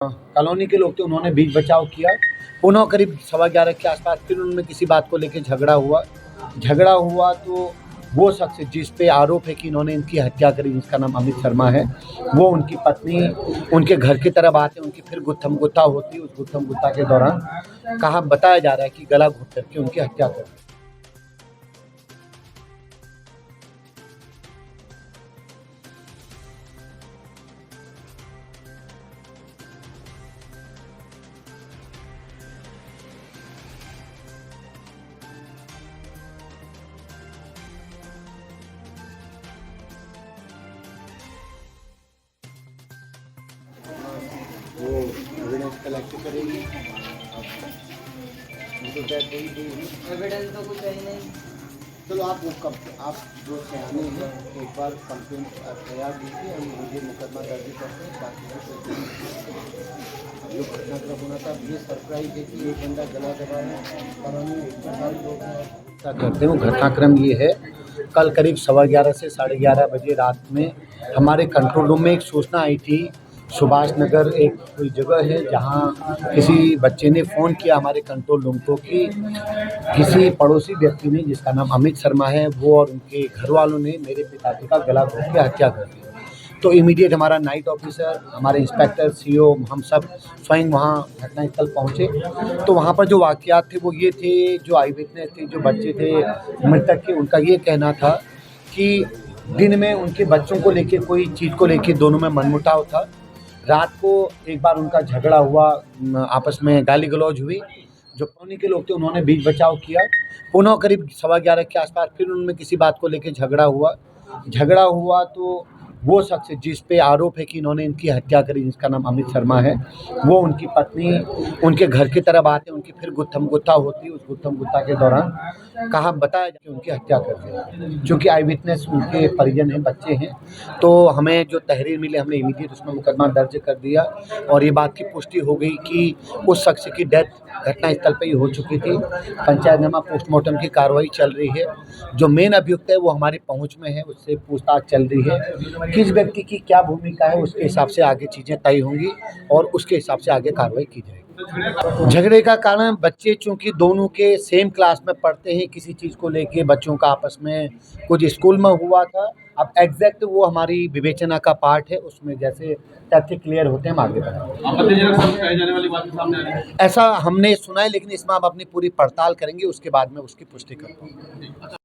Colony के लोग थे, उन्होंने बीच बचाव किया। पुनः करीब 11:15 के आसपास फिर उनमें किसी बात को लेके झगड़ा हुआ तो वो शख्स जिस पे आरोप है कि इन्होंने इनकी हत्या करी, जिसका नाम अमित शर्मा है, वो उनकी पत्नी उनके घर की तरफ आते, उनकी फिर गुत्थम-गुत्था होती है। उस गुत्थम-गुत्था के दौरान बताया जा रहा है कि गला घोंट करके उनकी हत्या कर दी। वो एविडेंस कलेक्ट करेगी, उनको एविडेंस तो कुछ है ही नहीं। चलो आप जो सयाने हैं एक बार कंप्लेंट तैयार कीजिए, हम मुझे मुकदमा दर्ज करते हैं। बाकी जो घटनाक्रम होना था, ये सरप्राइज है कि एक बंदा गला दबा है, कॉलोनी में 140 लोग करते हैं। वो घटनाक्रम ये है, कल करीब 11:15 से 11:30 बजे रात में हमारे कंट्रोल रूम में एक सूचना आई थी। सुभाष नगर एक कोई जगह है जहाँ किसी बच्चे ने फ़ोन किया हमारे कंट्रोल रूम को कि किसी पड़ोसी व्यक्ति ने, जिसका नाम अमित शर्मा है, वो और उनके घर वालों ने मेरे पिताजी का गला घोंट के हत्या कर दी। तो इमीडिएट हमारा नाइट ऑफिसर, हमारे इंस्पेक्टर, सीओ, हम सब स्वयं वहाँ घटनास्थल पहुँचे। तो वहाँ पर जो वाक़यात थे वो ये थे, जो आई विटनेस थे, जो बच्चे थे मृतक के, उनका ये कहना था कि दिन में उनके बच्चों को लेके कोई चीज़ को लेके दोनों में मनमुटाव था। रात को एक बार उनका झगड़ा हुआ, आपस में गाली-गलौज हुई। जो कॉलोनी के लोग थे, उन्होंने बीच बचाव किया। पुनः करीब 11:15 के आसपास फिर उनमें किसी बात को लेके झगड़ा हुआ तो वो शख्स जिस पे आरोप है कि इन्होंने इनकी हत्या करी, जिसका नाम अमित शर्मा है, वो उनकी पत्नी उनके घर की तरफ आते, उनकी फिर गुत्थम-गुत्था होती है। उस गुत्थम-गुत्था के दौरान बताया कि उनकी हत्या कर दी। चूँकि आई विटनेस उनके परिजन हैं, बच्चे हैं, तो हमें जो तहरीर मिली, हमने इमीडिएट उसमें मुकदमा दर्ज कर दिया और ये बात की पुष्टि हो गई कि उस शख्स की डेथ घटनास्थल पे ही हो चुकी थी। पंचायतनामा पोस्टमार्टम की कार्रवाई चल रही है। जो मेन अभियुक्त है वो हमारी पहुँच में है, उससे पूछताछ चल रही है। किस व्यक्ति की क्या भूमिका है, उसके हिसाब से आगे चीज़ें तय होंगी और उसके हिसाब से आगे कार्रवाई की जाएगी। झगड़े का कारण बच्चे चूँकि दोनों के सेम क्लास में पढ़ते हैं, किसी चीज़ को लेके बच्चों का आपस में कुछ स्कूल में हुआ था। अब एग्जैक्ट वो हमारी विवेचना का पार्ट है, उसमें जैसे तथ्य क्लियर होते हैं हम आगे बढ़ेंगे। आपत्तिजनक शब्द कहे जाने वाली बात सामने आ रही है, ऐसा हमने सुना है, लेकिन इसमें हम अपनी पूरी पड़ताल करेंगे, उसके बाद में उसकी पुष्टि कर पाऊँगा।